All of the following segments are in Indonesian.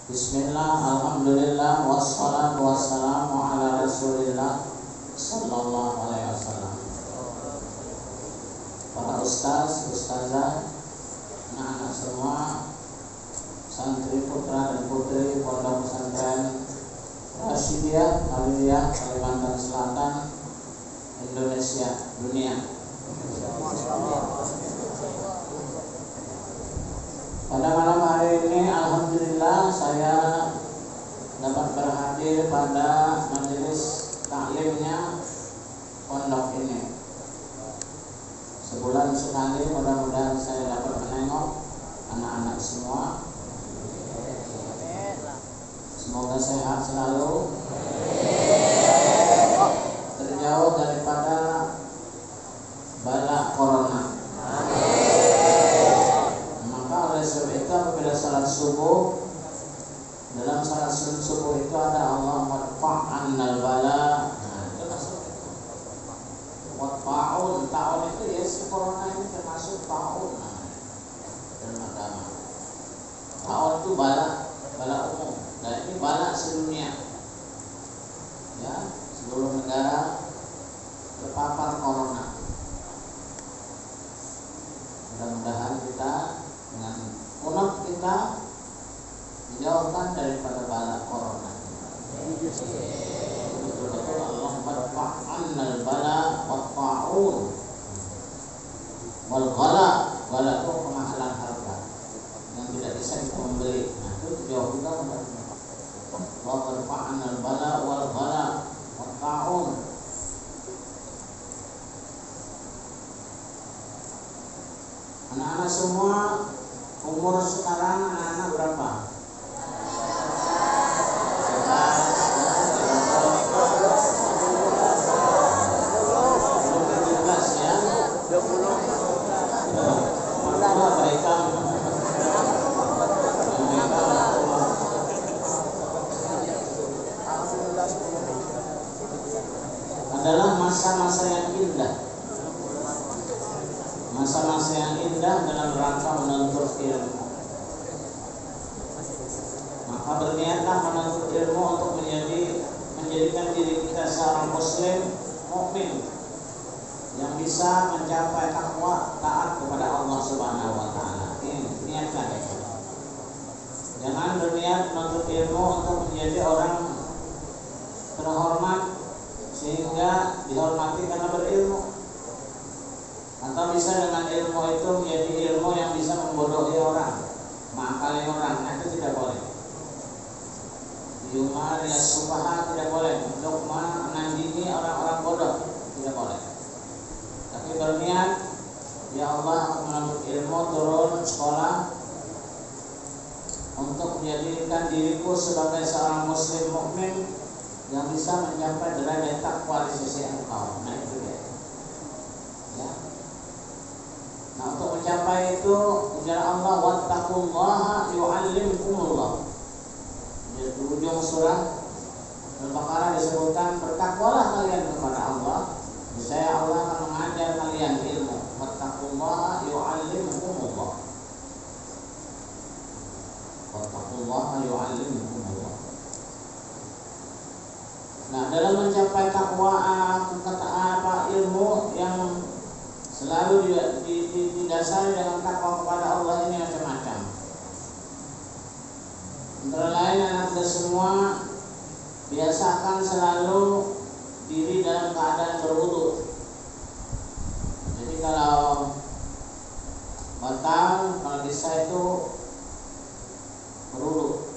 Bismillah, alhamdulillah, wassalatu wassalamu ala rasulillah sallallahu alaihi wasallam. Para ustaz, ustazah, anak-anak semua, santri putra dan putri Pondok Pesantren Rasyidiyah Aliyah Kalimantan Selatan, Indonesia, dunia. Pada malam hari ini alhamdulillah saya dapat berhadir pada majelis taklimnya pondok ini. Sebulan sekali mudah-mudahan saya dapat menengok anak-anak semua. Semoga sehat selalu, terjauh daripada bala corona. Oleh sebab itu apabila salat subuh, dalam salat subuh itu ada Allahumma fa'annal bala. Nah, itu masuk itu. Watfa'un, ta'un itu ya si corona ini termasuk ta'un dalam agama. Ta'un itu bala umum. Dan ini bala sedunia. Ya, seluruh negara terpapar corona. Mudah-mudahan kita dengan kunut kita dijauhkan daripada bala corona. Betul-betul Allahumma fa'annal bala wat-ta'un wal ghala. Ghala itu kemahalan harga yang tidak bisa kita membeli. Nah, itu jauh juga Allahumma fa'annal bala wal ghala wat-ta'un. Anak-anak semua umur sekarang anak-anak berapa? Adalah masa-masa yang indah. Masa-masa yang indah dalam rangka menuntut ilmu. Maka berniatlah menuntut ilmu untuk menjadikan diri kita seorang muslim mukmin yang bisa mencapai takwa, taat kepada Allah Subhanahu wa taala. Ini niatkan. Jangan berniat menuntut ilmu untuk menjadi orang terhormat sehingga dihormati karena berilmu, atau bisa dengan ilmu itu menjadi ilmu yang bisa membodohi orang, mengakali orang. Nah, itu tidak boleh. Yuma rias sufaha, tidak boleh untuk menandingi orang-orang bodoh, tidak boleh. Tapi berniat, ya Allah, aku menuntut ilmu, turun sekolah untuk menjadikan diriku sebagai seorang muslim mukmin yang bisa mencapai derajat takwa di sisi Engkau. Nah, itu dia. Ya. Nah, untuk mencapai itu ujar Allah wattaqullaha yu'allimkumullah. Di ujung surah Al-Baqarah disebutkan bertakwalah kalian kepada Allah, niscaya Allah akan mengajar kalian ilmu. Wattaqullaha yu'allimkumullah. Wattaqullaha yu'allimkumullah. Nah, dalam mencapai takwa, ilmu yang selalu didasari dengan takwa kepada Allah ini macam-macam. Antara lain, anak kita semua biasakan selalu diri dalam keadaan berwudu. Jadi kalau batal, kalau bisa itu berwudu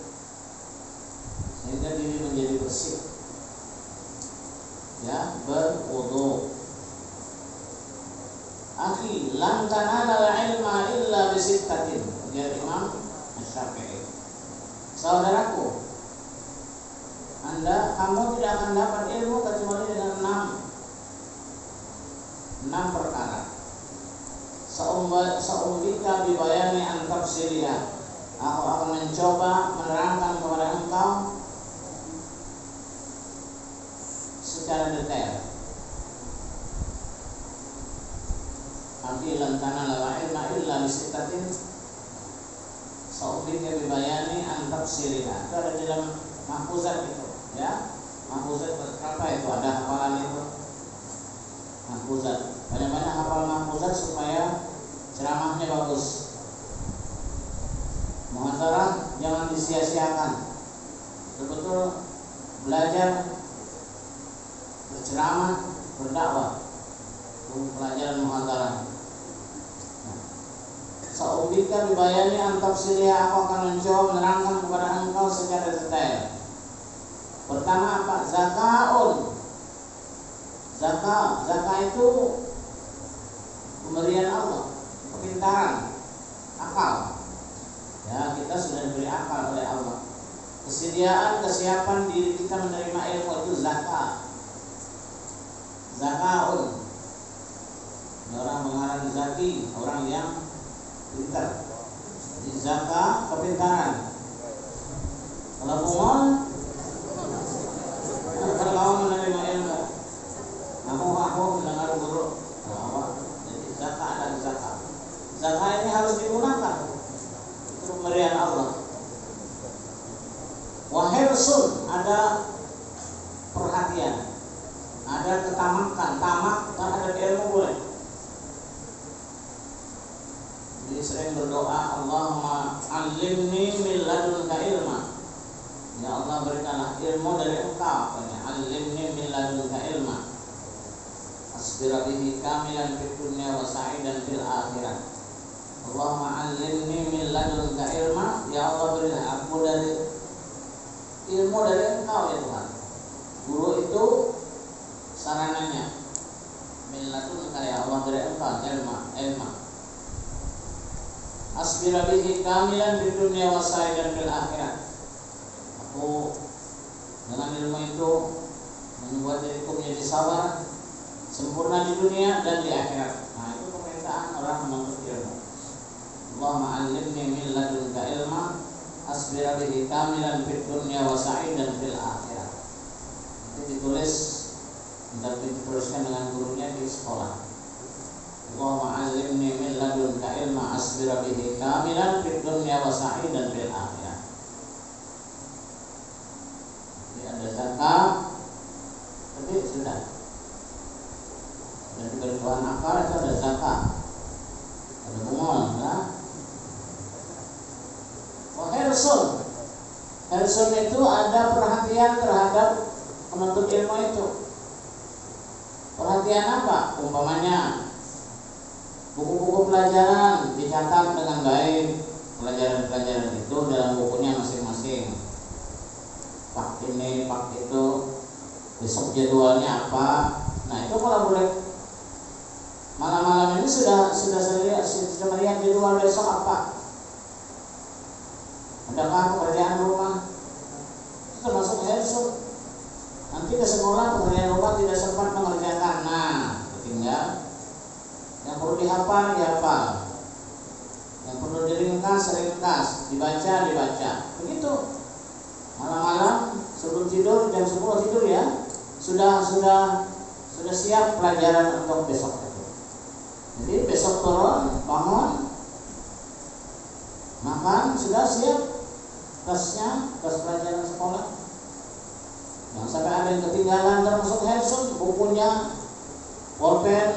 sehingga diri menjadi bersih. Ya, berwudu. Akhi, lan tanala al-ilma illa bisittatin. Ya Imam Asy-Syafi'i. Saudaraku, kamu tidak akan dapat ilmu kecuali dengan 6 perkara. Sa'umbika bibayani an tafsiriha. Aku akan mencoba menerangkan kepada engkau secara detail. Lan tanala al-ilma illa bisittatin. Saubika bibayani antab sirina. Itu ada di dalam mahfuzat itu, ya. Mahfuzat berapa itu? Ada hafalan itu. Mahfuzat. Banyak-banyak hafal mahfuzat supaya ceramahnya bagus. Muhadharah jangan disia-siakan. Betul-betul belajar berceramah, berdakwah. Itu pelajaran muhadharah. Saubika bibayani antab sirina. Aku akan mencoba menerangkan kepada engkau secara detail. Pertama apa? Zakaun. Zakat itu pemberian Allah, kepintaran, akal. Ya, kita sudah diberi akal oleh Allah. Kesiapan diri kita menerima ilmu itu zakat. Zakaun. Ini orang mengarang zaki, orang yang pintar. Jadi zakat kepintaran. Kalau bungol, kalau menerima ilmu, aku mendengar guru. Jadi zakat dan zakat. Zakat ini harus digunakan. Itu pemberian Allah. Wahirsun, ada perhatian, ada ketamakan, tamak terhadap ilmu boleh. Jadi sering berdoa, Allahumma alimni min ladunka ilma. Ya Allah, berikanlah ilmu dari Engkau. Alimni min ladunka ilma. Asbira bihi kamilan fid dunya wa sa'idan fil akhirah. Allahumma alimni min ladunka ilma. Ya Allah, berilah aku dari ilmu dari Engkau ya Tuhan. Guru itu sarananya. Min ladunka, ya Allah, dari Engkau ilma. Asbira bihi kamilan fid dunya wa sa'idan fil akhirah. Aku dengan ilmu itu membuat diriku menjadi sabar, sempurna di dunia dan di akhirat. Nah, itu permintaan orang menuntut ilmu. Allahumma alimni min ladunka ilma asbira bihi kamilan fid dunya wa sa'idan fil akhirah. Itu dituliskan dengan gurunya di sekolah. Allahumma alimni min ladunka ilma asbira bihi kamilan fid dunya wa sa'idan fil akhirah. Jadi ada zakat, tapi sudah. Dan kebutuhan akal itu ada zakat, ada bungol, ya. Hirsun. Hirsun itu ada perhatian terhadap penuntut ilmu itu. Perhatian apa? Umpamanya buku-buku pelajaran dicatat dengan baik. Pelajaran-pelajaran itu dalam bukunya masing-masing. Pak ini, pak itu, besok jadwalnya apa. Nah, itu kalau boleh malam-malam ini sudah melihat jadwal besok apa. Adakah pekerjaan rumah? Itu termasuk hirsun. Nanti ke sekolah pekerjaan rumah tidak sempat mengerjakan. Nah, tinggal yang perlu dihafal, dihafal. Yang perlu diringkas, dibaca. Begitu. Malam-malam sebelum tidur, jam 10 tidur ya. Sudah siap pelajaran untuk besok itu. Jadi besok turun, bangun, makan, sudah siap tasnya, tas pelajaran sekolah. Jangan sampai ada yang ketinggalan termasuk hirsun, bukunya, pulpen.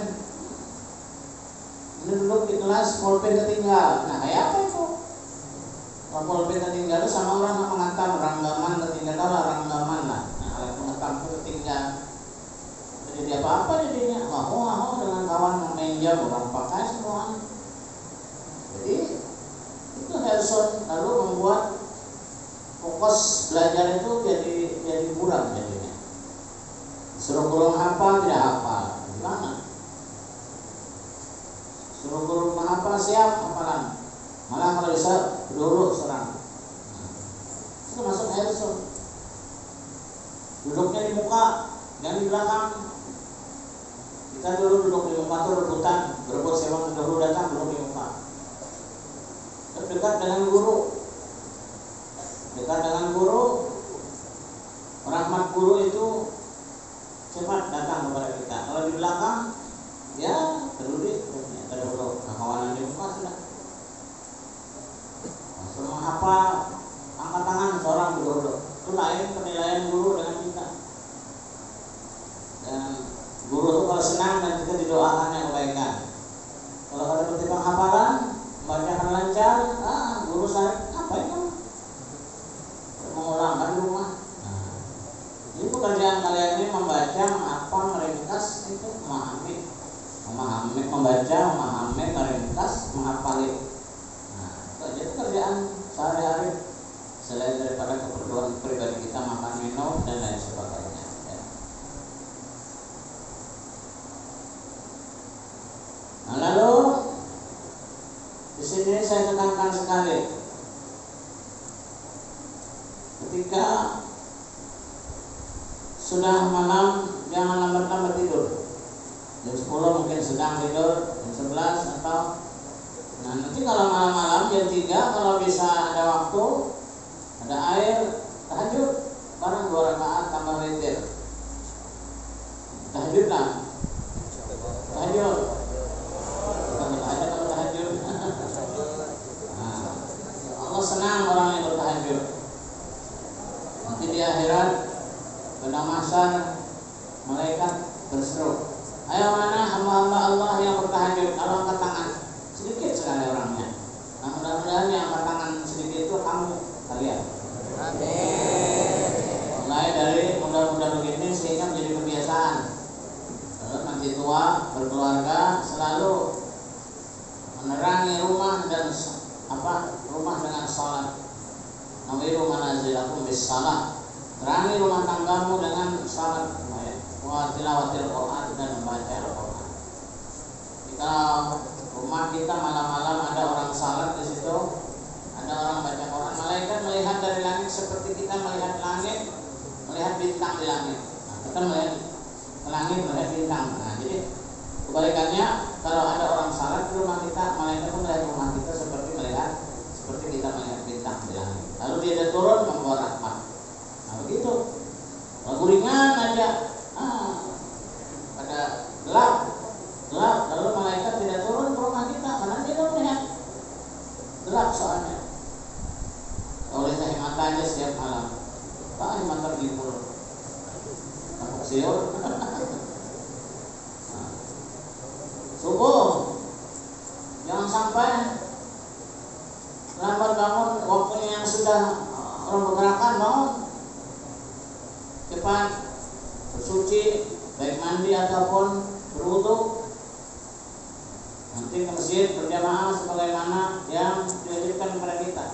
Ini duduk di kelas, pulpen ketinggal. Nah, kayak apa itu? Kalau pulpen ketinggal sama orang mengantam ranggaman ketinggalan, ranggaman lah. Nah, alat pengetam itu ketinggal. Jadi apa-apa jadinya. Wah, dengan kawan main jam orang pakai semua. Jadi itu hirsun, lalu membuat fokus belajar itu jadi kurang jadinya. Suruh guru hafal tidak hafal, gimana? Suruh guru menghafal siap hafalan, malah kalau bisa dulu serang. Itu masuk hirsun. Duduknya di muka, jangan di belakang. Kita dulu duduk di muka itu rebutan, berebut siapa dahulu datang duduk di muka. Dekat dengan guru, rahmat guru itu cepat datang kepada kita. Kalau di belakang, ya terduduk, terdahulu. Kawanan di muka sudah. Semua menghafal, angkat tangan seorang guru. Itu lain penilaian guru dengan kita. Dan guru itu kalau senang dan kita didoakan yang kebaikan. Kalau ada pertimbangan hafalan, membacakan lancar, guru saya apa itu? Mengulangkan di rumah. Jadi pekerjaan kalian ini membaca, menghafal, meringkas, itu memahami, membaca, memahami, meringkas, menghafali. Itu aja pekerjaan sehari-hari. Selain daripada keperluan pribadi kita makan minum dan lain sebagainya. Ya. Nah, lalu di sini saya tekankan sekali, ketika sudah malam jangan lambat-lambat tidur. Jam 10 mungkin sedang tidur, jam 11 atau nanti kalau malam-malam jam 3 kalau bisa ada waktu, ada air, tahajud barang 2 rakaat tambah witir. Tahajud kan? Tahajud. Bukan tahajud atau tahajud. Allah senang orang yang bertahajud. Nanti di akhirat pada mahsyar malaikat berseru, ayo mana hamba-hamba Allah yang bertahajud? Kalau angkat tangan, sedikit sekali orangnya. Nah, mudah-mudahan yang angkat tangan sedikit itu kamu, kalian. Mulai dari muda-muda begini sehingga menjadi kebiasaan. Lalu nanti tua berkeluarga selalu menerangi rumah dan rumah dengan salat. Nawiru manazilakum bis salat. Terangi rumah tanggamu dengan salat, wa tilawatil Quran dan membaca Al-Quran. Jika rumah kita malam-malam ada orang salat di situ, ada orang baca Quran, malaikat melihat dari langit seperti kita melihat langit, melihat bintang di langit. Nah, kita melihat ke langit, melihat bintang. Nah, jadi kebalikannya, kalau ada orang salat di rumah kita, malaikat melihat rumah kita seperti kita melihat bintang di langit. Lalu dia turun membawa rahmat. Nah, begitu. Lagu ringan aja, pada gelap, lalu malaikat tidak turun ke rumah kita karena dia tidak melihat gelap soalnya. Oleh saya mata aja setiap malam, Pak mata tergibur, tampak siur. Subuh, jangan sampai lambat bangun, waktunya yang sudah orang bergerakan bangun, cepat bersuci, baik mandi ataupun berwudu, nanti ke masjid berjamaah sebagaimana yang diwajibkan kepada kita.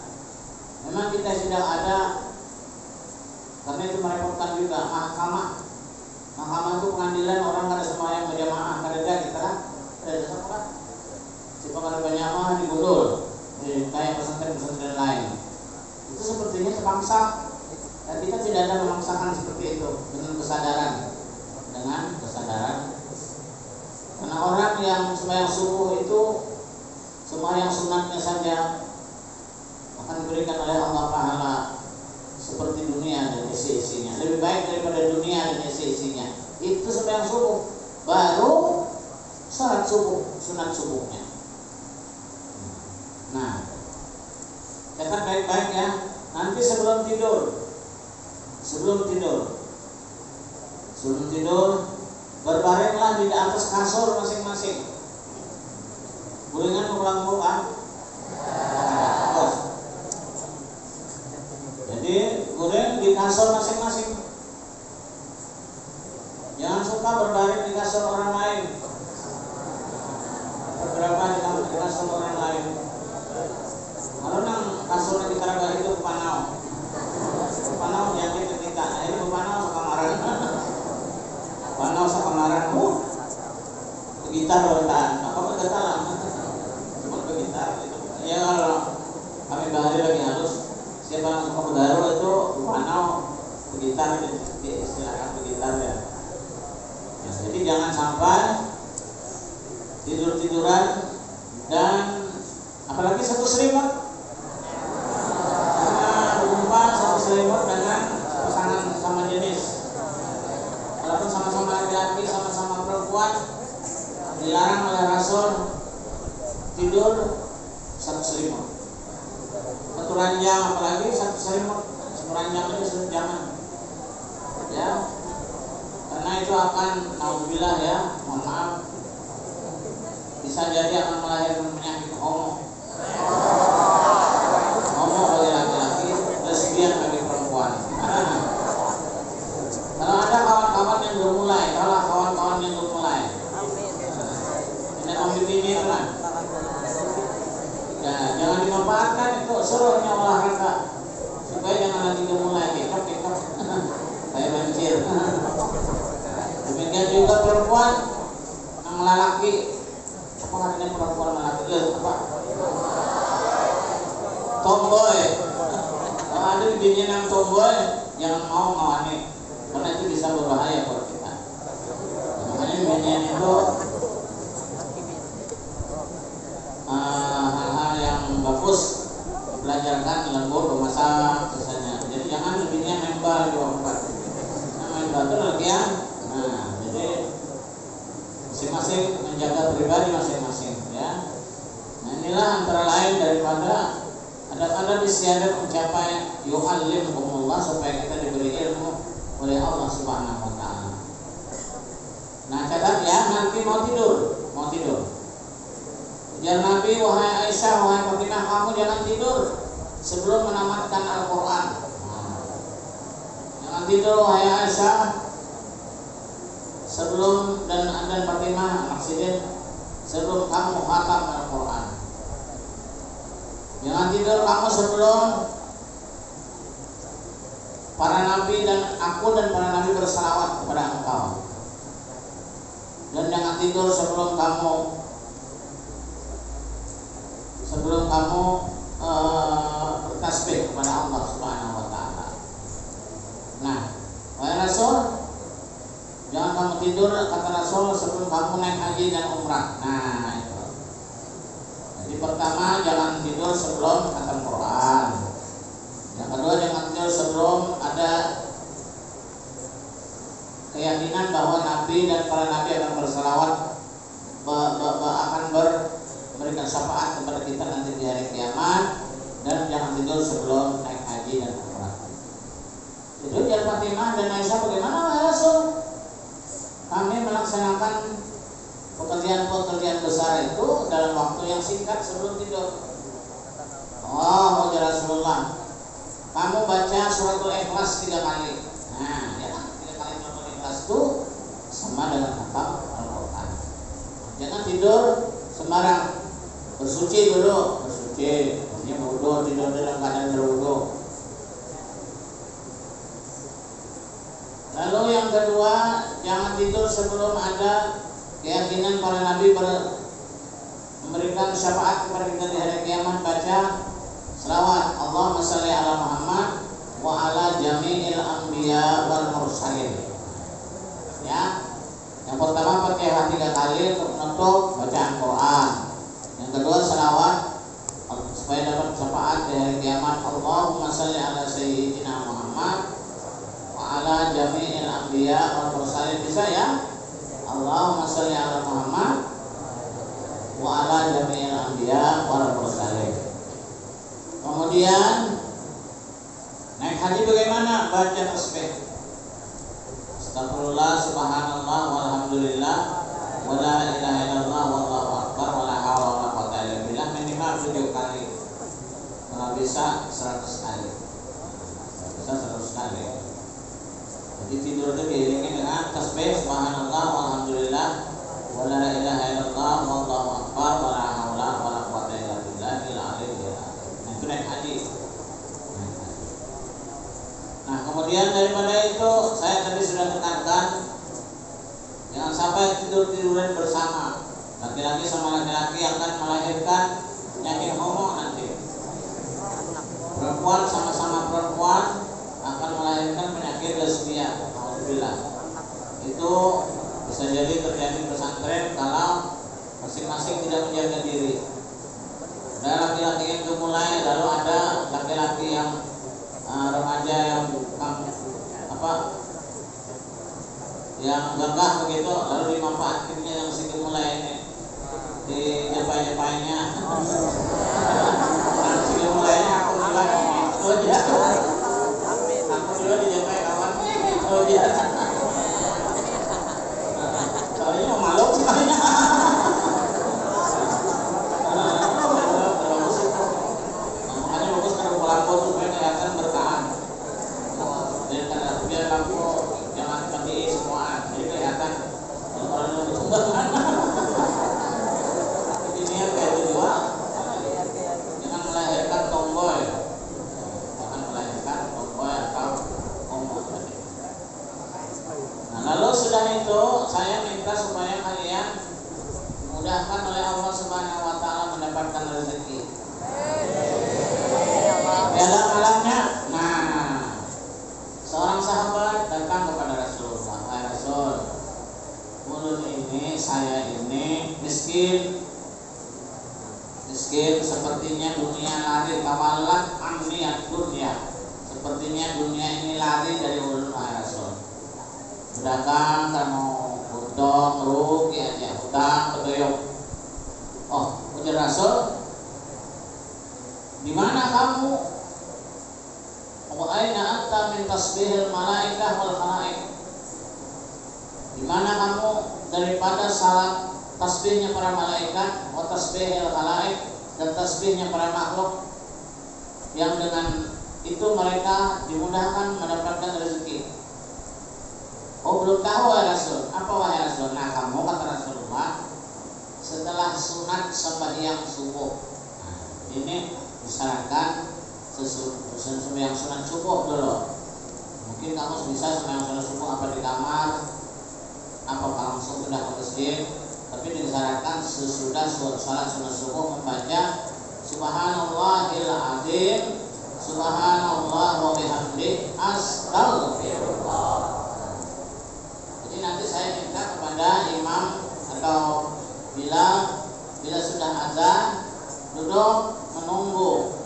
Memang kita sedang ada, karena itu merepotkan juga mahkamah. Mahkamah itu pengadilan orang kada sembahyang berjamaah, kada kita ada sekolah. Jika ada berjamaah digundul, kayak pesantren-pesantren lain. Itu sepertinya terpaksa. Dan kita tidak ada memaksakan seperti itu dengan kesadaran. Karena orang yang sembahyang subuh itu sembahyang sunatnya saja akan diberikan oleh Allah pahala seperti dunia dan isi-isinya. Lebih baik daripada dunia dan isi-isinya. Itu sembahyang subuh. Baru salat subuh, sunat subuhnya. Nah, catat baik-baik ya. Nanti sebelum tidur berbaringlah di atas kasur masing-masing. Gulingan pulang-pulang. Jadi guling di kasur masing-masing. Jangan suka berbaring di kasur orang lain. Berapa di kasur orang lain? Kalau nang kasurnya kita raga itu panau nyakit kita. Nah, ini panau sakamaran. Panau sakamaran. Gitar bertahan. Apa bertahan? Cuma bergitar. Ya kalau kami bahari lagi halus, siapa yang suka bergaru itu panau bergitar, istilahkan bergitar ya. Jadi jangan sampai tidur-tiduran dan apalagi satu selimut. Satu selimut dengan pasangan sama jenis. Walaupun sama-sama laki-laki, sama-sama perempuan, dilarang oleh Rasul tidur satu selimut. Satu ranjang, apalagi satu selimut, seranjang aja satu jangan. Ya, karena itu akan, naudzubillah ya, mohon maaf, bisa jadi akan melahirkan penyakit homo. Homo bagi laki-laki, lesbian bagi perempuan. Kalau ada kawan-kawan yang belum mulai, kalau kawan-kawan yang belum mulai, ini pembimbingnya kan, ya jangan dimanfaatkan itu seluruhnya olahraga, supaya jangan nanti mulai kekap kayak banjir. Demikian juga perempuan yang lelaki, apa artinya perempuan lelaki? Apa? Tomboy. Kalau ada bini yang tomboy, jangan mau aneh, karena itu bisa berbahaya buat kita. Makanya bini itu hal-hal yang bagus belajarkan lembur memasak misalnya. Jadi jangan bininya membal 24. Membal itu lagi ya. Nah, jadi masing-masing menjaga pribadi masing-masing ya. Nah, inilah antara lain daripada ada istiadat mencapai yu'allimkumullah, supaya kita diberi ilmu oleh Allah Subhanahu wa taala. Nah, catat ya, nanti mau tidur. Ujar Nabi, wahai Aisyah, wahai Fatimah, kamu jangan tidur sebelum menamatkan Al-Quran. Jangan tidur wahai Aisyah sebelum, dan Fatimah maksudnya sebelum kamu khatam Al-Quran. Jangan tidur kamu sebelum para nabi dan aku dan para nabi bersalawat kepada engkau. Dan jangan tidur sebelum kamu bertasbih kepada Allah Subhanahu wa taala. Nah, wahai Rasul, jangan kamu tidur, kata Rasul, sebelum kamu naik haji dan umrah. Nah, itu. Jadi pertama, jangan tidur sebelum khatam Quran. Yang kedua, jangan tidur sebelum ada keyakinan bahwa Nabi dan para Nabi akan bersalawat, akan memberikan syafaat kepada kita nanti di hari kiamat. Dan jangan tidur sebelum naik haji dan umrah. Itu Jar Fatimah dan Aisyah, bagaimana wahai Rasul? Kami melaksanakan pekerjaan besar itu dalam waktu yang singkat sebelum tidur. Oh, ya Rasulullah, kamu baca suratul Ikhlas 3 kali. Nah, ya, 3 kali suratul Ikhlas itu sama dengan khatam Al-Quran. Jangan tidur sembarang. Bersuci dulu, ini wudu, tidur dalam keadaan berwudu. Lalu yang kedua, jangan tidur sebelum ada keyakinan para nabi memberikan syafaat kepada kita di hari kiamat. Baca selawat Allahumma shalli ala Muhammad wa ala jami'il anbiya wal mursalin. Ya. Yang pertama Fatihah 3 kali untuk menutup bacaan Quran. Yang kedua selawat supaya dapat syafaat di hari kiamat. Allahumma shalli ala sayyidina Muhammad wa ala jami'il anbiya wal mursalin. Bisa ya? Allahumma shalli ala Muhammad wa ala jami'il anbiya wal mursalin. Kemudian naik haji bagaimana? Baca tasbih. Astagfirullah, subhanallah, walhamdulillah, wa la ilaha illallah, wallahu akbar, wa la hawla wa la quwwata illa billah, minimal 7 kali. Kalau bisa 100 kali. Bisa 100 kali. Jadi tidur itu diiringi dengan tasbih subhanallah, walhamdulillah, wa la ilaha illallah, wallahu akbar, wa la hawla wa la quwwata illa billah, itu naik haji. Nah, kemudian daripada itu saya tadi sudah tekankan, jangan sampai tidur-tiduran bersama. Laki-laki sama laki-laki akan melahirkan penyakit homo nanti. Perempuan sama-sama perempuan akan melahirkan penyakit lesbian. Alhamdulillah. Itu bisa jadi terjadi pesantren kalau masing-masing tidak menjaga diri. Ada laki-laki yang memulai, lalu ada laki-laki yang remaja yang yang gagah begitu, lalu dimanfaatkannya yang si mulai ini di nyepai-nyepainya. Si mulainya aku bilang Oh iya. Soalnya malu sekali. Makanya bagus kalau lampu tuh supaya kelihatan bertahan. Dan karena biar lampu jangan mati semua, jadi kelihatan kalau nunggu tumbangan. Ini yang kayak itu juga. Jangan melahirkan tomboy. Jangan melahirkan tomboy atau omong. Nah, lalu sudah itu saya minta supaya kalian dimudahkan oleh Allah Subhanahu wa taala mendapatkan rezeki. Dalam malamnya, nah, seorang sahabat datang kepada Rasulullah, "Wahai Rasul, ulun ini, saya ini miskin sepertinya dunia lari kawalan amniyat dunia. Sepertinya dunia ini lari dari ulun, wahai Rasul. Berdagang kamu utang rugi aja, utang kedoyok." Oh, ujar Rasul, "Di mana kamu? Wa aina anta min tasbihil malaikah wal khalaik?" Di mana kamu daripada salat tasbihnya para malaikat, wa tasbihil khalaik, dan tasbihnya para makhluk yang dengan itu mereka dimudahkan mendapatkan rezeki. Oh, belum tahu wahai Rasul. Apa wahai Rasul? Nah, kamu kata Rasulullah, setelah sunat sembahyang subuh. Nah, ini disarankan sembahyang sunat subuh dulu. Mungkin kamu bisa sembahyang sunat subuh apa di kamar, apa langsung sudah ke masjid. Tapi disarankan sesudah salat sunat subuh membaca Subhanallahil azim, Subhanallah wa bihamdih, Astagfirullah. Jadi nanti saya minta kepada imam atau bila sudah azan duduk menunggu,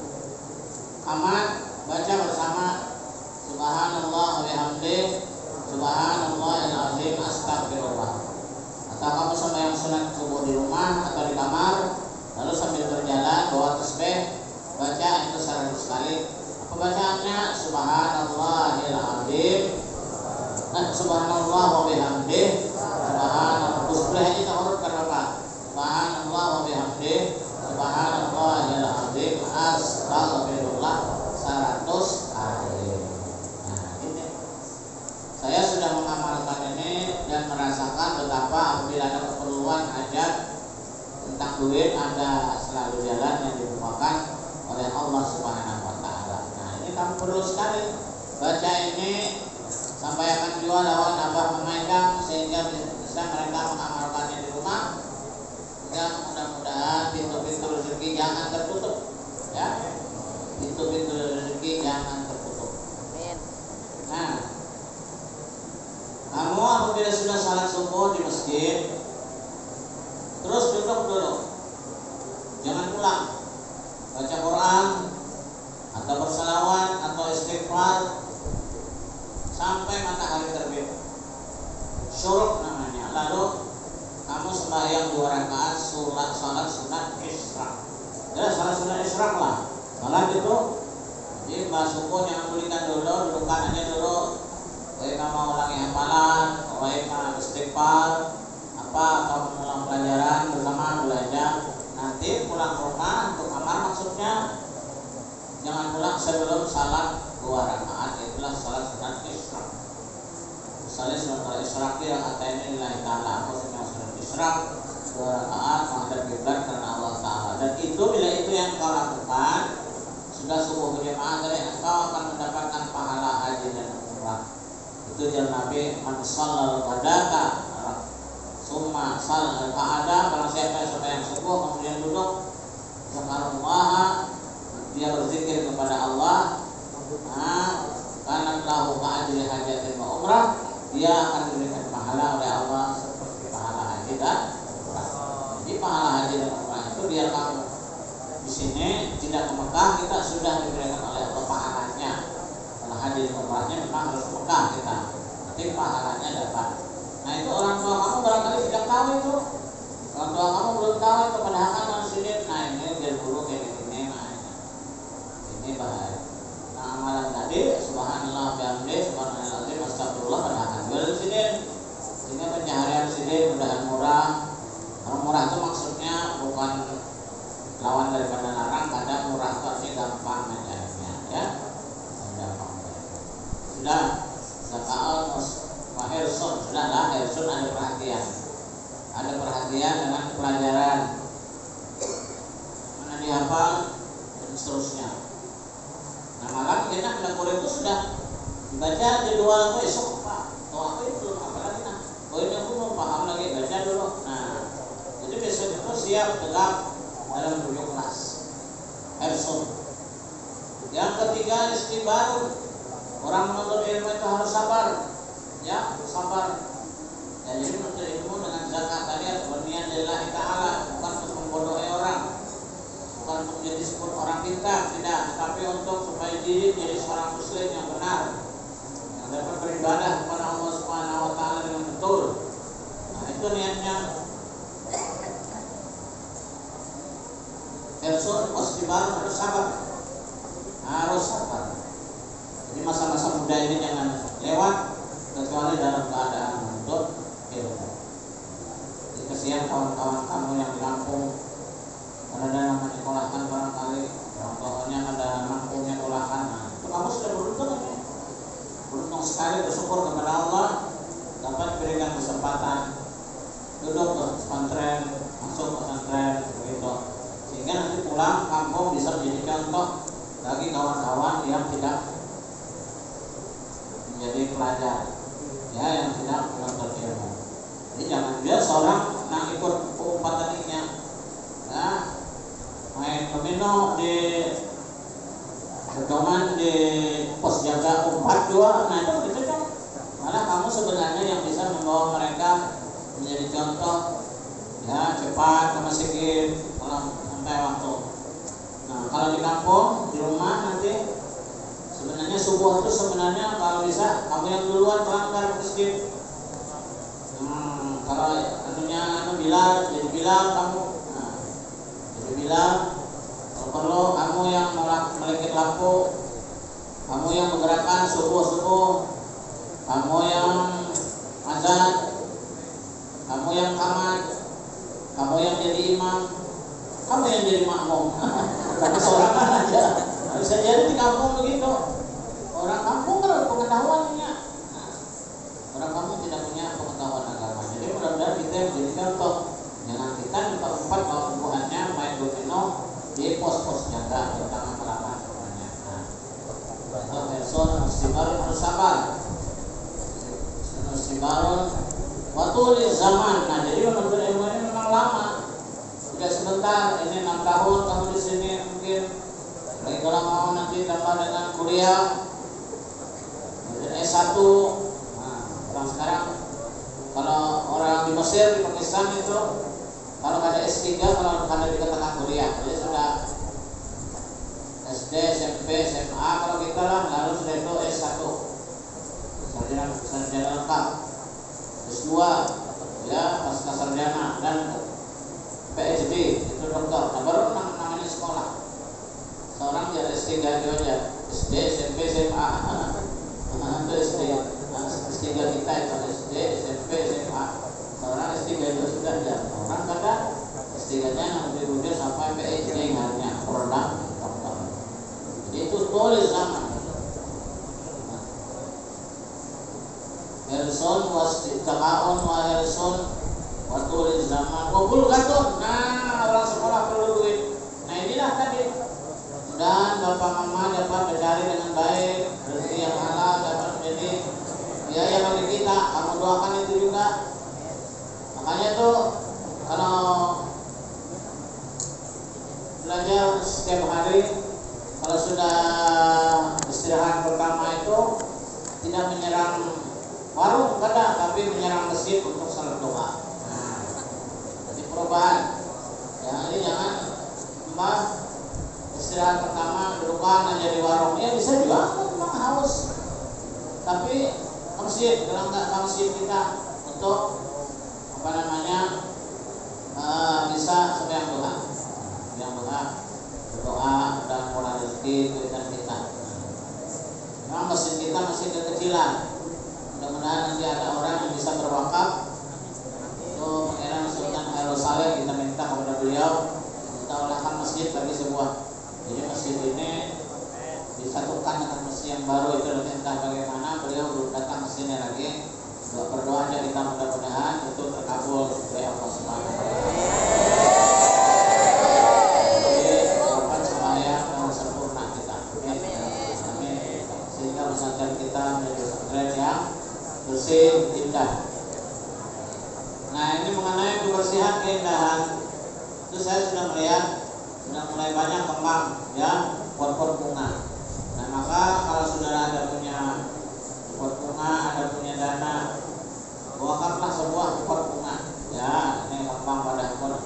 amat baca bersama Subhanallah wa bihamdih, Subhanallahil azim, Astagfirullah. Atau kamu sembahyang sunat subuh di rumah atau di kamar, lalu sambil berjalan bawa tasbih, baca itu 100 kali. Apa bacaannya? Subhanallahil azim, Subhanallah wa bihamdih, Subhanallah. Tasbih ini tak urut kenapa? Subhanallah wa bihamdih, Subhanallahil azim, Astagfirullah 100 kali. Nah, ini saya sudah mengamalkan ini dan merasakan betapa apabila ada keperluan hajat tentang duit, Anda selalu jalan yang dibukakan oleh Allah Subhanahu wa taala. Nah, ini kamu perlu sekali baca ini sampai akan jual lawan abah memegang sehingga bisa mereka mengamalkannya di rumah. Dan mudah-mudahan pintu-pintu rezeki jangan tertutup, ya. Pintu-pintu rezeki jangan tertutup. Amin. Nah, kamu apabila sudah salat subuh di masjid, terus duduk dulu, jangan pulang, baca Quran atau bersalawat atau istighfar sampai matahari terbit, syuruk namanya. Lalu kamu sembahyang 2 rakaat salat sunat isyraq. Ya, salat sunat isyraq lah. Salat itu, jadi bahas subuh jangan tulikan dulu, dudukkan aja dulu. Baik kamu ulangi hafalan, baik istighfar, apa atau mengulang pelajaran bersama belajar. Nanti pulang rumah untuk kamar maksudnya jangan pulang sebelum salat 2 rakaat, itulah salat sunat isyraq. Misalnya sunat isyraq yang katanya lillahi ta'ala, maksudnya sunat isyraq 2 rakaat menghadap kiblat karena Allah Ta'ala. Dan itu bila itu yang kau lakukan sudah subuh berjamaah, dari engkau akan mendapatkan pahala haji dan umrah. Itu jalan Nabi, man shallal qadata summa shallal qa'ada, barang siapa yang sembahyang subuh kemudian duduk zakarullah, dia berzikir kepada Allah, karena lahu ka'ajri hajatin wa umrah, dia akan diberikan pahala oleh Allah seperti pahala haji dan umrah. Jadi pahala haji dan umrah itu biar kamu di sini tidak ke Mekah, kita sudah diberikan oleh Allah pahalanya. Kalau haji dan umrahnya memang harus ke Mekah kita, nanti pahalanya dapat. Nah, itu orang tua kamu barangkali tidak tahu itu. Orang tua kamu belum tahu itu, padahal kan manusia. Nah, ini biar dulu kayak gini, ini bahaya. Nah, amalan tadi subhanallah bihamdih, subhanallah azim, astagfirullah padahal jual sidin. Sehingga pencaharian sidin mudahan murah. Kalau murah itu maksudnya bukan lawan daripada larang, kadang murah itu artinya gampang mencarinya, ya. Gampang. Sudah, zaka'al wa hirsun, sudahlah, hirsun ada perhatian. Ada perhatian dengan pelajaran. Mana dihafal dan seterusnya. Nah, malam kita kuliah itu sudah dibaca jadwal besok, Pak. Atau apa itu belum apa lagi nah. Ini aku mau paham lagi, baca dulu. Nah, jadi besok itu siap tegak dalam 7 kelas. Hirsun. Yang ketiga istibar. Orang menuntut ilmu itu harus sabar. Ya, sabar. Ya, jadi menuntut ilmu dengan zakat tadi harus berniat lillahi ta'ala, bukan untuk membodohi orang, bukan untuk menjadi disebut orang pintar, tidak, tapi untuk supaya diri jadi seorang muslim yang benar, yang dapat beribadah kepada Allah Subhanahu wa taala dengan betul. Nah, itu niatnya. Hirsun wastibar, harus sabar. Harus sabar. Jadi masa-masa muda ini jangan lewat kecuali dalam keadaan menuntut ilmu. Jadi kesian kawan-kawan kamu yang di Lampung, ada namanya sekolahan barangkali, contohnya ada anak punya sekolahan. Nah, itu kamu sudah beruntung ya. Beruntung sekali, bersyukur kepada Allah dapat diberikan kesempatan duduk ke pesantren, masuk ke pesantren begitu. Sehingga nanti pulang kampung bisa menjadi contoh bagi kawan-kawan yang tidak menjadi pelajar, ya, yang tidak menuntut ilmu. Jadi jangan dia seorang yang ikut umpatan ini, ya, main domino di pedoman di pos jaga 4-2, nah itu cocok. Malah kamu sebenarnya yang bisa membawa mereka menjadi contoh, ya, cepat ke masjid kalau sampai waktu. Nah, kalau di kampung, di rumah nanti sebenarnya subuh itu sebenarnya kalau bisa kamu yang duluan berangkat ke masjid. Kalau Bilal, jadi Bilal kamu. Nah, jadi Bilal. Kalau perlu kamu yang melekit lampu, kamu yang menggerakkan subuh, kamu yang azan, kamu yang qamat, kamu yang jadi imam, kamu yang jadi makmum. Karena seorang aja. Bisa jadi di kampung begitu. Orang kampung kan pengetahuannya. Nah, orang kampung tidak punya pengetahuan agama. Jadi mudah-mudahan kita menjadi contoh. Jangan kita diperempat bahwa tubuhannya main domino di pos-pos jaga, terutama kelapa semuanya. Nah, itu person mustibarun harus sabar. Mustibarun waktu di zaman. Nah, jadi menuntut ilmu ini memang lama. Tidak sebentar. Ini 6 tahun kamu di sini mungkin. Lagi kalau mau nanti tambah dengan kuliah S1. Nah, orang sekarang kalau orang di Mesir, di Pakistan itu kalau ada S3, kalau ada dikatakan kuliah, jadi sudah SD, SMP, SMA. Kalau kita lah lalu sudah itu S1, sarjana lengkap, S2, ya, pasca sarjana, dan PhD itu doktor. Nah, baru namanya sekolah. Seorang jadi S3 itu aja, SD, SMP, SMA. Itu SD, S3 kita itu SD, SMP, SMA. Seorang S3 itu sudah ada. Orang kadang S3-nya nanti udah sampai PhD hanya produk dokter. Jadi itu boleh zaman. Hirsun wastika'un wa hirsun wa tulil zaman wa bulgatun. Nah, orang sekolah perlu duit. Nah, inilah tadi. Dan bapak mama dapat mencari dengan baik, rezeki yang halal, dapat menjadi biaya bagi kita. Kamu doakan itu juga. Makanya tuh kalau belajar setiap hari, kalau sudah istirahat pertama itu tidak menyerang warung kadang, tapi menyerang masjid untuk salat doa. Nah, jadi perubahan. Yang ini jangan mbak istirahat pertama dudukan aja di warung, ya bisa juga, memang haus, tapi ke masjid, kalau nggak ke masjid kita untuk apa namanya bisa sembahyang doa, berdoa dan mulai rezeki berikan kita. Memang masjid kita masih kekecilan, Mudah-mudahan nanti ada orang yang bisa berwakaf. Itu Pangeran Sultan Hairul Saleh kita minta kepada beliau kita olahkan masjid bagi sebuah. Jadi masjid ini disatukan dengan masjid yang baru itu, entah bagaimana beliau belum datang ke sini lagi. Berdoa aja kita, mudah-mudahan itu terkabul oleh Allah Subhanahu wa taala. Jadi harapan semaya yang sempurna kita. Amin. Sehingga pesantren kita menjadi pesantren yang bersih, indah. Nah, ini mengenai kebersihan, keindahan. Itu saya sudah melihat sudah mulai banyak kembang ya, pot-pot bunga. Nah, maka kalau saudara ada punya pot bunga, ada punya dana, wakaflah sebuah pot bunga. Ya, ini kembang pada pot.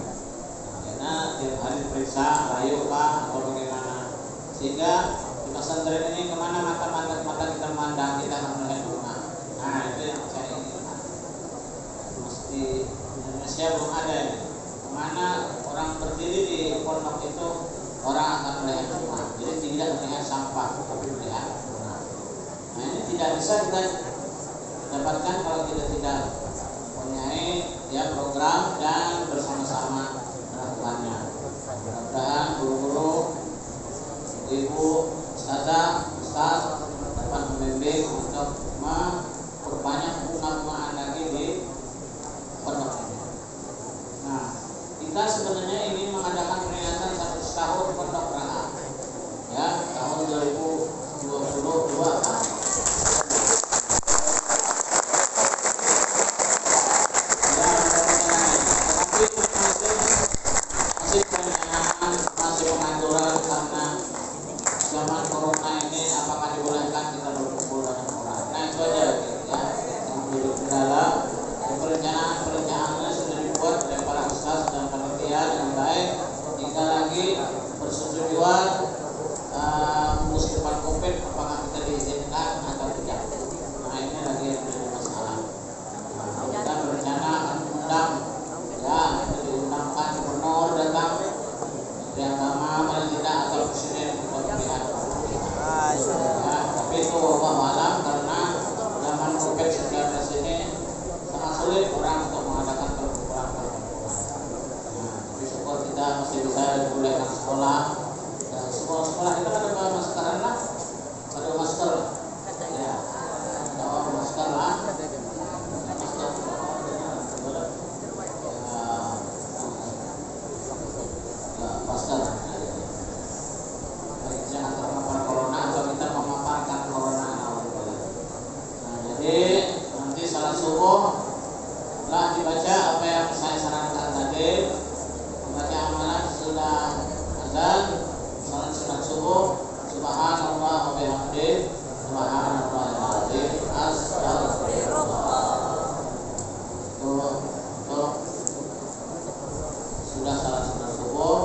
Karena tiap hari periksa, rayu pak atau bagaimana. Sehingga di pesantren ini kemana mata kita memandang, kita akan melihat bunga. Nah, itu yang saya inginkan. Mesti Indonesia belum ada ini. Kemana orang berdiri di pondok itu orang akan melihat bunga. Jadi tidak melihat sampah, tapi melihat bunga. Nah, ini tidak bisa kita dapatkan kalau kita tidak mempunyai ya program dan bersama-sama melakukannya. Mudah-mudahan guru-guru, ibu, ustazah, ustaz dapat membimbing untuk memperbanyak bunga-bungaan lagi di pondok ini. Nah, kita sebenarnya ingin mengadakan peringatan 100 tahun Pondok Raha. Ya, tahun 2022 kan. Masih pengaturan karena zaman corona ini apakah dibolehkan kita berkumpul dengan orang. Nah, itu aja ya yang menjadi kendala. Perencanaannya sudah dibuat oleh para ustaz dan panitia dengan baik. Tinggal lagi persetujuan musliman COVID apakah kita diizinkan atau tidak. Nah, ini lagi yang menjadi masalah. Nah, kita berencana akan mengundang ya, diundangkan gubernur datang, Menteri Agama paling tidak atau presiden untuk melihat ya, tapi itu wallahu alam karena zaman COVID-19 ini sangat sulit orang untuk mengadakan perkumpulan. Nah, tapi syukur kita masih bisa dibolehkan sekolah. Dan sekolah itu ada masker lah, ada masker ya, ada masker lah. Masker jangan terpapar corona atau kita memaparkan corona. Nah, jadi nanti salat subuh telah dibaca apa yang saya sarankan tadi, membaca amalan sudah azan, salat sunat subuh, subhanallah wa bihamdihi, subhanallahil azim, astagfirullah. Tuh sudah salat sunat subuh.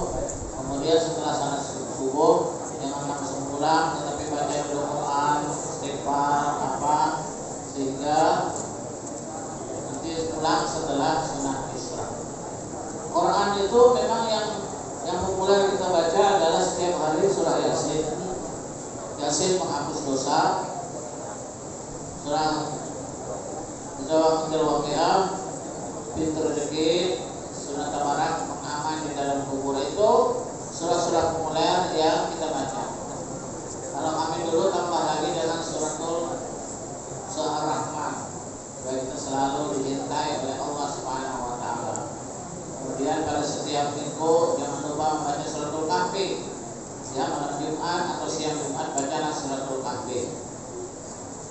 Kemudian setelah salat subuh jangan langsung pulang, tetapi baca Al-Quran, istighfar apa, sehingga nanti pulang setelah sunat isra. Quran itu memang yang populer kita baca adalah setiap hari surah Yasin. Yasin menghapus dosa. Surah Zawatul Waqiah, pintu rezeki, surah Tabarak, pengaman di dalam kubur. Itu surah-surah populer yang kita baca. Kalau kami dulu tambah lagi dengan suratul Ar-Rahman, supaya kita selalu dicintai oleh Allah Subhanahu wa taala. Kemudian pada setiap minggu jangan lupa membaca suratul Kahfi. Ya, malam Jumat atau siang Jumat bacalah suratul Kahfi.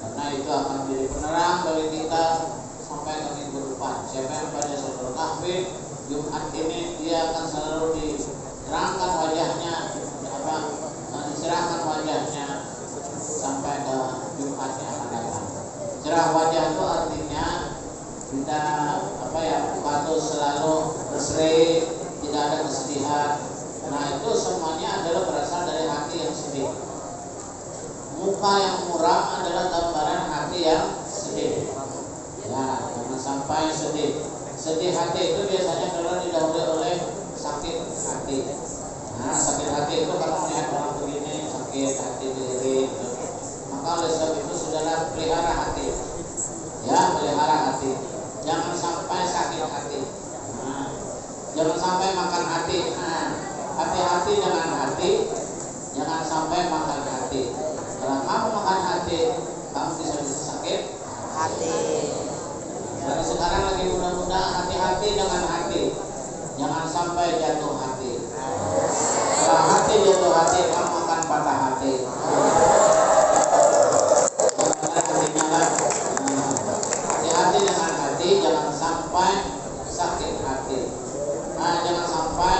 Karena itu akan menjadi penerang bagi kita sampai ke minggu depan. Siapa yang membaca suratul Kahfi Jumat ini, dia akan selalu dicerahkan wajahnya, dicerahkan wajahnya sampai ke Jumat yang akan datang. Cerah wajah itu artinya kita patut selalu berseri, tidak ada kesedihan. Nah, itu semuanya adalah berasal dari hati yang sedih. Muka yang muram adalah gambaran hati yang sedih. Ya, jangan sampai sedih. Sedih hati itu biasanya kalau didahului oleh sakit hati. Nah, sakit hati itu kalau melihat orang begini sakit hati diri, maka oleh sebab itu sudahlah pelihara hati. jangan sampai sakit hati. Nah, jangan sampai makan hati. Nah, hati-hati dengan hati, jangan sampai makan hati. Kalau kamu makan hati, kamu bisa sakit hati. Jadi sekarang lagi mudah-mudahan hati-hati dengan hati, jangan sampai jatuh hati. Kalau hati jatuh hati, kamu akan patah hati. Hati-hati dengan hati, jangan sampai sakit hati. Nah, jangan sampai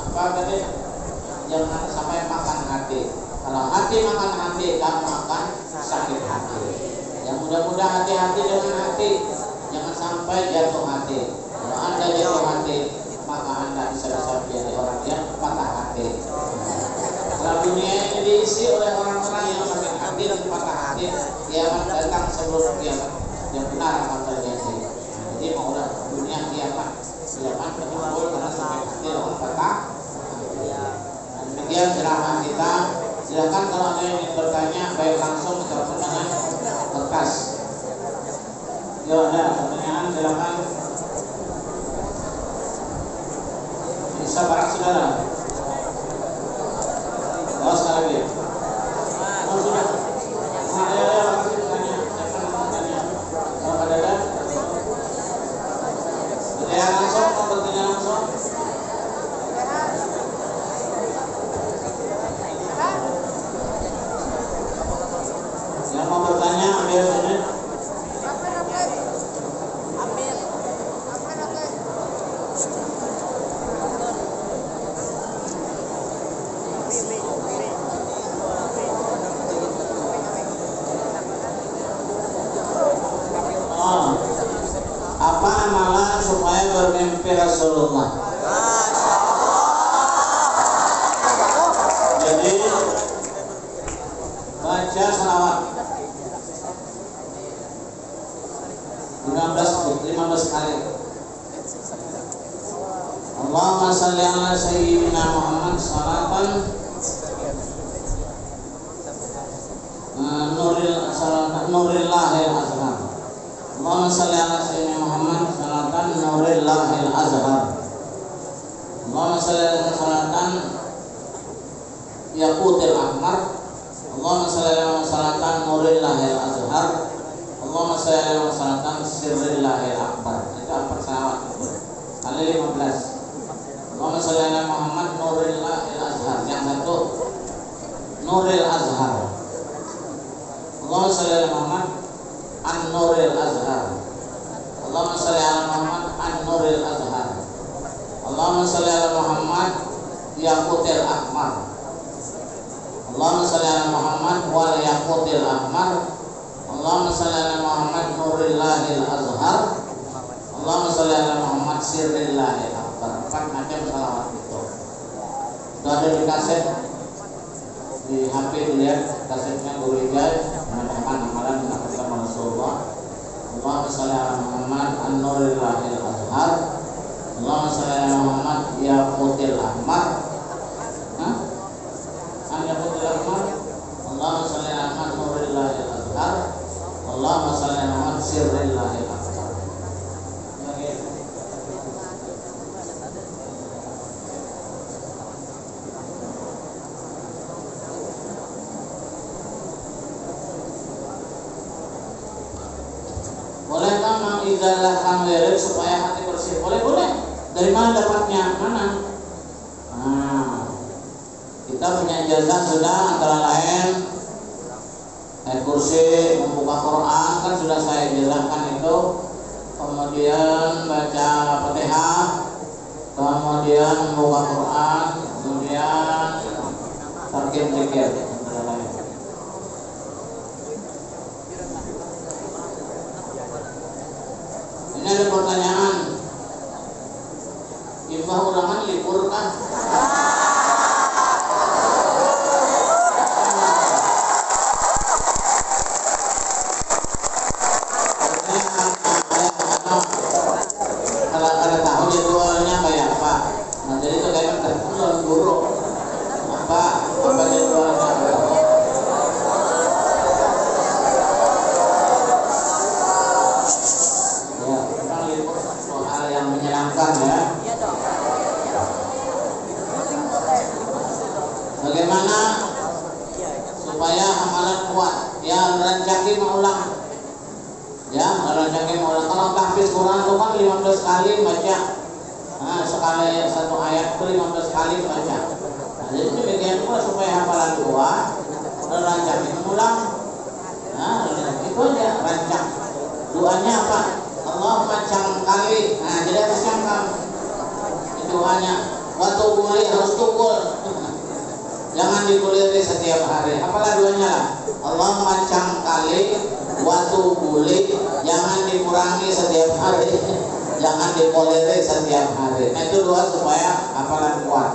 apa tadi? Jangan sampai makan hati. Kalau hati makan hati, kamu akan sakit hati. Yang mudah-mudahan hati-hati dengan hati, jangan sampai jatuh hati. Kalau Anda jatuh hati, maka Anda bisa menjadi orang yang patah hati. Kalau dunia ini diisi oleh orang-orang yang sakit hati dan patah hati, kiamat datang sebelum kiamat yang benar akan terjadi. Jadi maulah dunia kiamat berkumpul karena sakit hati dan patah. Demikian ceramah kita. Silakan kalau ada yang ingin bertanya, baik langsung ataupun dengan kertas. Yuk, ada pertanyaan, silakan. Bisa barang saudara. Oh, sekali lagi. Oh, sudah. Nah, ya, langsung bertanya. Siapa yang mau bertanya? Kalau ada. Ada yang langsung mau bertanya langsung? Yang mau bertanya, ambil sini. Apa amalan supaya bermimpi Rasulullah? Jadi baca salawat 15 kali. Allahumma salli ala sayyidina Muhammad salatan nurillahil azhar. Allahumma salli ala sayyidina Muhammad salatan nurillahil azhar. Allahumma salli ala salatan yaqutil ahmar. Allahumma salli ala salatan nurillahil azhar. Allahumma salli ala salatan sirrillahil akbar. Itu 4 salawat kali 15. Allahumma salli ala Muhammad nurillahil azhar. Yang satu nuril azhar. Allahumma salli ala Muhammad an-nuril azhar. Allahumma salli ala Muhammad an-nuril azhar. Allahumma salli ala Muhammad yaqutil ahmar. Allahumma salli ala Muhammad wal yaqutil ahmar. Allahumma salli ala Muhammad nurillahil azhar. Allahumma salli ala Muhammad sirrillahil akbar. 4 macam salawat itu. Itu ada di kaset di HP, dilihat kasetnya Guru Hidayat. Menambahkan amalan dengan bersama Rasulullah. Allahumma salli ala Muhammad an-nurillahil azhar. Allahumma salli ala Muhammad yaqutil ahmar. Yaqutil ahmar. Allahumma salli ala Muhammad nurillahil azhar. Allahumma salli ala Muhammad sirrillahil akbar. Bolehkah mengidalahkan lirik supaya hati bersih? Boleh. Dari mana dapatnya? Mana? Nah, kita punya ijazah sudah, antara lain ayat kursi, membuka Quran kan sudah saya ijazahkan itu. Kemudian baca Fatihah, kemudian membuka Quran, kemudian tarkim zikir. Ini ada pertanyaan. Imbah ulangan libur kan? Kalau ada tahu jadwalnya kayak apa? Nah, jadi itu kayak terpulang guru. Apa jadwalnya? Ya. supaya hafalan kuat. Ya rancaki maulang. Ya rancaki maulang. Kalau tahfiz Quran itu kan 15 kali baca. Nah, sekali satu ayat itu 15 kali baca. Nah, jadi demikian pula supaya hafalan kuat, rancaki mengulang. Nah, itu aja rancak. Doanya apa? Allah macam kali. Nah, jadi harus cangkam. Doanya. Waktu boleh harus tukul. Jangan dikuliri setiap hari. Apalah doanya lah. Allah macam kali waktu boleh, jangan dikurangi setiap hari. Jangan dikuliri setiap hari. Nah, itu doa supaya hafalan kuat.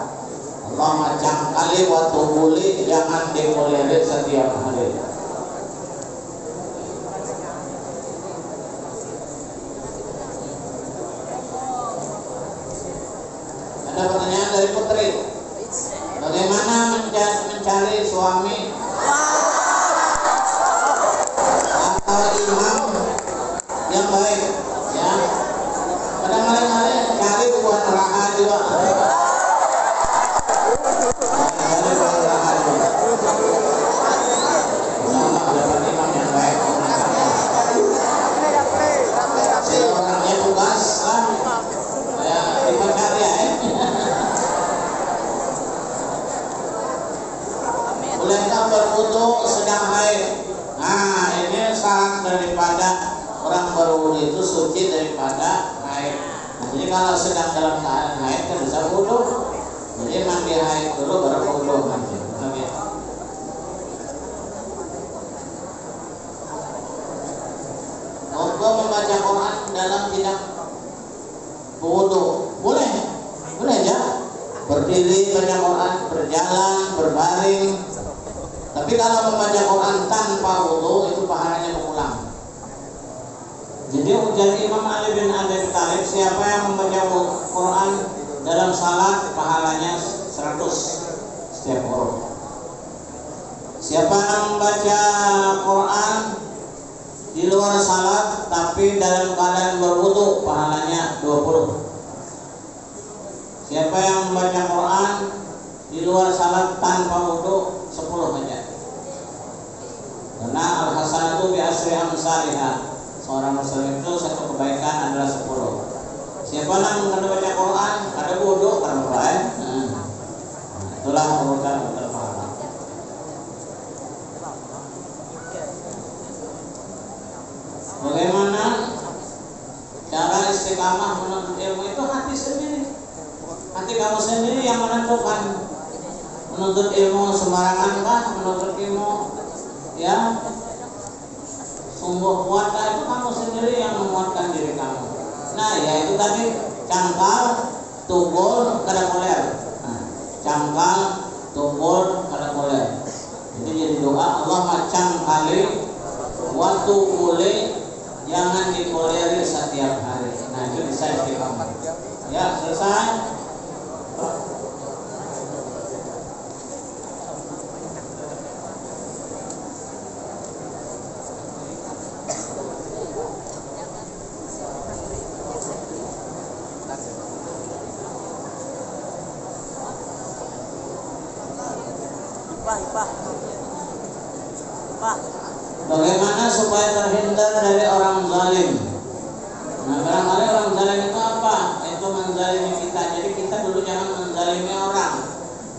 Allah macam kali waktu boleh, jangan dikuliri setiap hari. Ada pertanyaan dari Putri. Bagaimana mencari suami atau imam yang baik? Ya, kadang-kadang cari buat neraka juga. Cari buat neraka juga. Sama dapat imam yang baik. Si orangnya tugas lah. Ya, dipacari ya. Bolehkah berwudu sedang haid? Nah, ini syarat daripada orang berwudu itu suci daripada haid. Nah, jadi kalau sedang dalam keadaan haid kan bisa wudu. Jadi mandi haid dulu baru wudu nanti. Oke. Monggo membaca Quran dalam tidak wudu. Boleh? Boleh aja. Berdiri baca Quran, berjalan, berbaring. Tapi kalau membaca Quran tanpa wudu itu pahalanya mengulang. Jadi ujar Imam Ali bin Abi Thalib, siapa yang membaca Quran dalam salat pahalanya 100 setiap huruf. Siapa yang membaca Quran di luar salat tapi dalam keadaan berwudu pahalanya 20. Siapa yang membaca Quran di luar salat tanpa wudu 10 saja. Karena al-hasanatu bi asyri amsalihha. Seorang muslim itu satu kebaikan adalah 10. Siapa yang membaca Quran ada wudu karena baik. Itulah urutan berpahala. Bagaimana cara istiqamah menuntut ilmu? Itu hati sendiri. Hati kamu sendiri yang menentukan. Menuntut ilmu sembarangan kah? Menuntut ilmu ya sungguh kuatkah? Itu kamu sendiri yang menguatkan diri kamu. Nah, ya itu tadi cangkal, tunggul, kadakuler. Nah, cangkal, tunggul, kadakuler. Jadi doa Allah macam kali waktu boleh jangan dikuleri setiap hari. Nah, itu bisa istiqamah. Ya, selesai. Bagaimana supaya terhindar dari orang zalim? Nah, barangkali orang zalim itu apa? Itu menzalimi kita. Jadi kita dulu jangan menzalimi orang.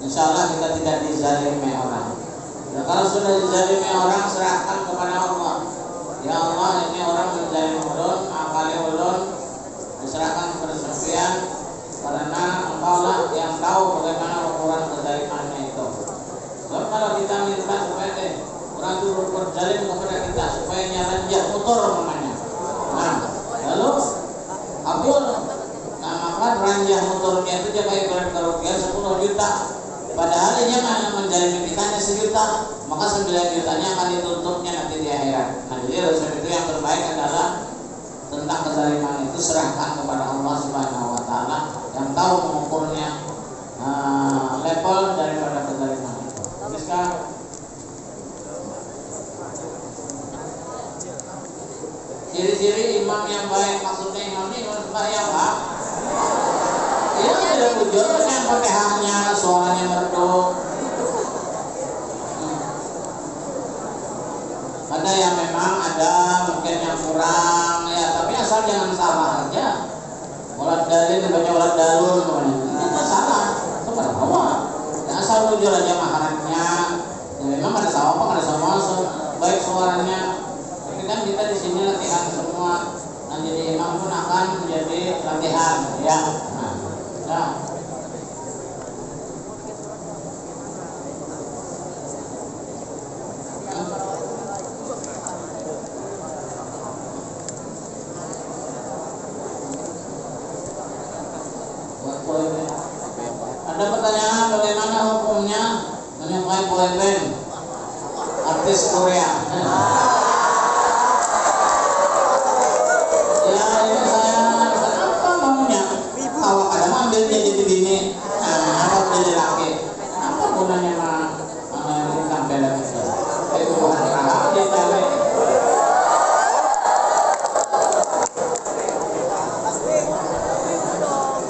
Insya Allah kita tidak dizalimi orang. Nah, kalau sudah dizalimi orang, serahkan kepada Allah. Ya Allah, ini orang menzalimi ulun, akali ulun, diserahkan kepada Sufyan, karena Engkau lah yang tahu bagaimana ukuran kezalimannya itu. Sebab kalau kita minta supaya orang itu berzalim kepada kita supaya nyaranja motor namanya. Nah, lalu abul, nah maka ranjah motornya itu dia kayak kerugian 10 juta. Padahal dia menzalimi kita hanya 1 juta, maka 9 jutanya akan dituntutnya nanti di akhirat. Nah, jadi resep itu yang terbaik adalah tentang kezaliman itu serahkan kepada Allah Subhanahu Wa Taala yang tahu mengukurnya level daripada kezaliman itu. Bisa. Ciri-ciri imam yang baik, maksudnya imam ini imam sembahyang Pak. Dia tidak bujur yang pakai haknya, suaranya merdu. Ada yang memang ada mungkin yang kurang ya, tapi asal jangan salah aja. Walad dalil banyak walad dalul itu salah, itu pada bawah. Ya, asal jujur aja makanannya. Ya, memang ada salah apa, ada sama baik suaranya. Tapi kan kita di sini latihan semua. Nanti jadi imam pun akan menjadi latihan ya. Nah, ya. Ada pertanyaan bagaimana hukumnya menyukai boyband artis Korea? Ya ini saya apa maunya? Kalau ada ambil dia jadi bini, apa jadi laki? Apa gunanya mah bintang film itu? Itu bukan rahak dia cari.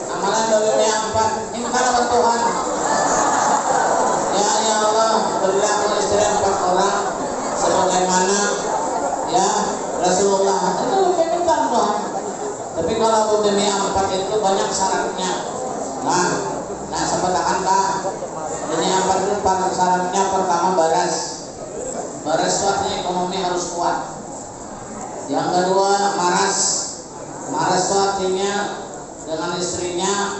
Amalan dalilnya 4. Kalau Tuhan ya Allah berilah aku istri 4 orang sebagaimana ya Rasulullah itu minta Tuhan. Tapi kalau demi 4 itu banyak syaratnya. Nah sebetakan Pak. Demi 4 itu syaratnya pertama baras suatnya ekonomi harus kuat. Yang kedua maras suatinya dengan istrinya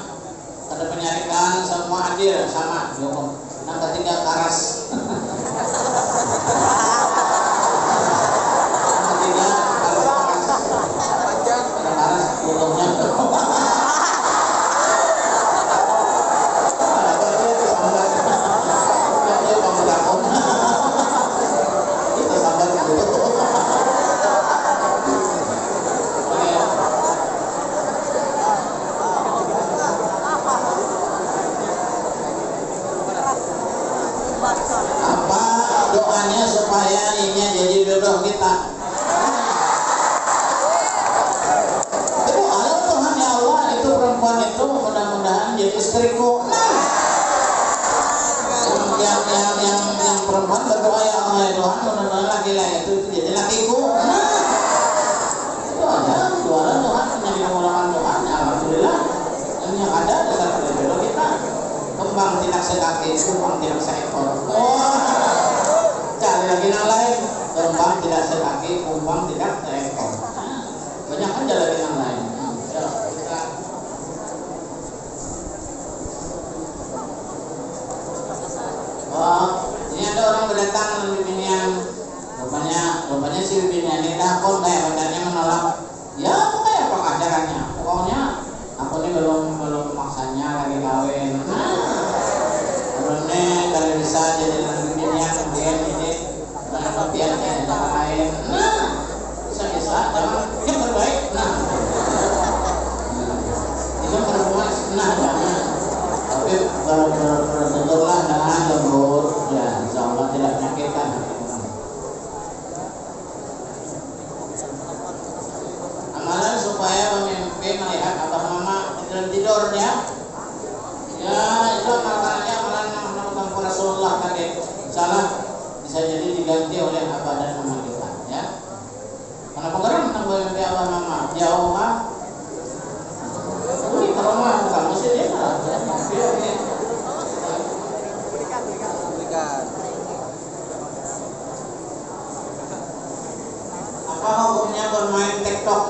ada penyarikan semua adil sama Joko. Yang ketiga karas. Yang ketiga karas butuhnya itu sambar butuh. Apa doanya supaya ini jadi jodoh kita? Berdoa Tuhan ya Allah itu perempuan itu mudah-mudahan jadi istriku. Yang perempuan berdoa ya Allah ya Tuhan mudah-mudahan laki-laki itu jadi lakiku. Itu aja doa Tuhan menjadi mengulangkan Tuhan. Alhamdulillah yang ada dasar jodoh kita. Kembang tidak sekaki, kumbang tidak seekor. Cari lagi yang lain. Kembang tidak sekaki, kumbang tidak seekor. Banyak aja lagi yang lain. Ini ada orang berdatang dengan bibinian. Rupanya si bibinian ini takut kayak pacarnya menolak. Ya apa kayak pengajarannya? Pokoknya aku ini belum maksanya lagi kawin. Nih kalau bisa jadi bibinian kemudian ini pengertian kayak yang lain. Bisa yang terbaik. Itu perempuan. Jangan. Tapi bertentulah dengan lembut. Ya, insya Allah tidak menyakitkan hati orang. Amalan supaya pemimpin melihat abah mama dalam tidurnya. Ya, itu makanannya amalan Rasulullah tadi. Salah bisa jadi diganti oleh abah dan mama kita. Ya. Kenapa karena tentang mimpi abah mama? Jauh mah. Ini kalau mah bukan mesti dia. Apa hukumnya bermain TikTok?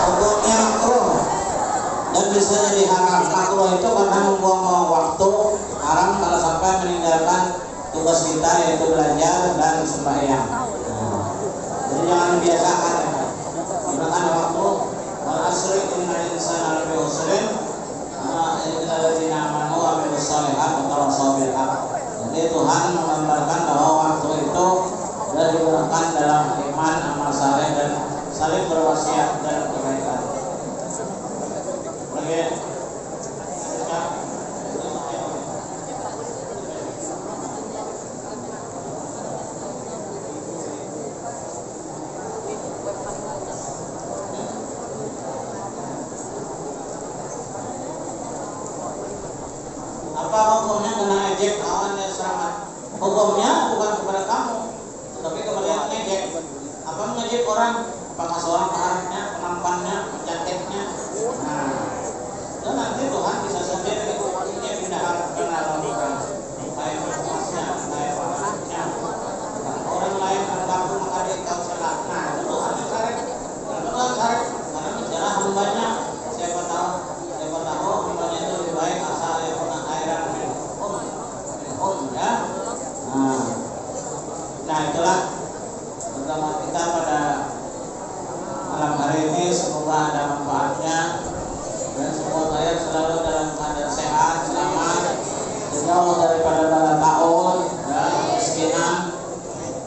Hukumnya makruh dan bisa jadi haram. Makruh itu karena membuang waktu, haram kalau sampai meninggalkan tugas kita yaitu belajar dan sembahyang. Jadi jangan dibiasakan ya. Gunakan waktu wal asri innal insana lafi khusrin illa alladziina aamanu wa 'amilus shalihaati wa tawassaw bil haqq. Jadi Tuhan menggambarkan bahwa waktu itu sudah digunakan dalam iman, amal saleh dan saling berwasiat dan kebaikan. Oke. Apa hukumnya kena ejek awan dan selamat? seorang, apakah seorang paharnya, penampannya, pencantiknya. Nah, dan nanti Tuhan bisa sendiri dia pindah ke dalam orang, baik emasnya, baik orangnya. Orang lain mengaku maka dia kau salah. Nah, itu Tuhan yang sarek. Tuhan sarek karena menjelah hambanya. Siapa tahu hambanya itu lebih baik asal yang pernah khairan minhum ya. Nah itulah pertemuan kita pada malam hari ini, semoga ada manfaatnya dan semua kalian selalu dalam keadaan sehat, selamat, jauh daripada bala taun dan kemiskinan,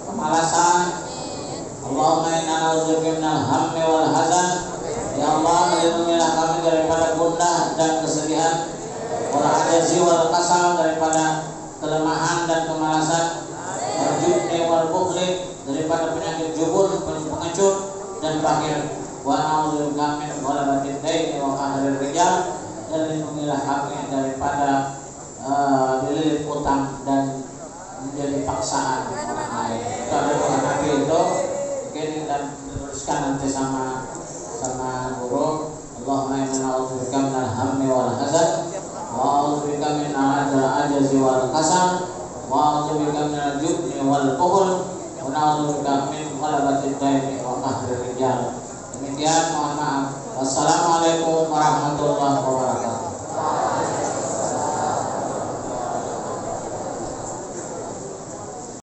kemalasan. Allahumma inna na'udzubika minal hammi wal hazan. Ya Allah, melindungilah kami daripada gundah dan kesedihan, wal ajazi wal kasal, daripada kelemahan dan kemalasan, wal jubni wal bukhli, daripada penyakit jubun, pengecut dan fakir. Wa na'udzubika min ghalabatid daini wa qahril rijal, dan lindungilah kami daripada dililit utang dan menjadi paksaan orang lain. Itu ada doa Nabi itu, mungkin kita teruskan nanti sama guru. Allahumma inna na'udzubika minal hammi wal hazan, wa a'udzubika min al-'ajzi wal kasal, wa a'udzubika minal jubni wal bukhl, wa na'udzubika min ghalabatid daini wa qahril rijal. Demikian, mohon maaf. Wassalamualaikum warahmatullahi wabarakatuh.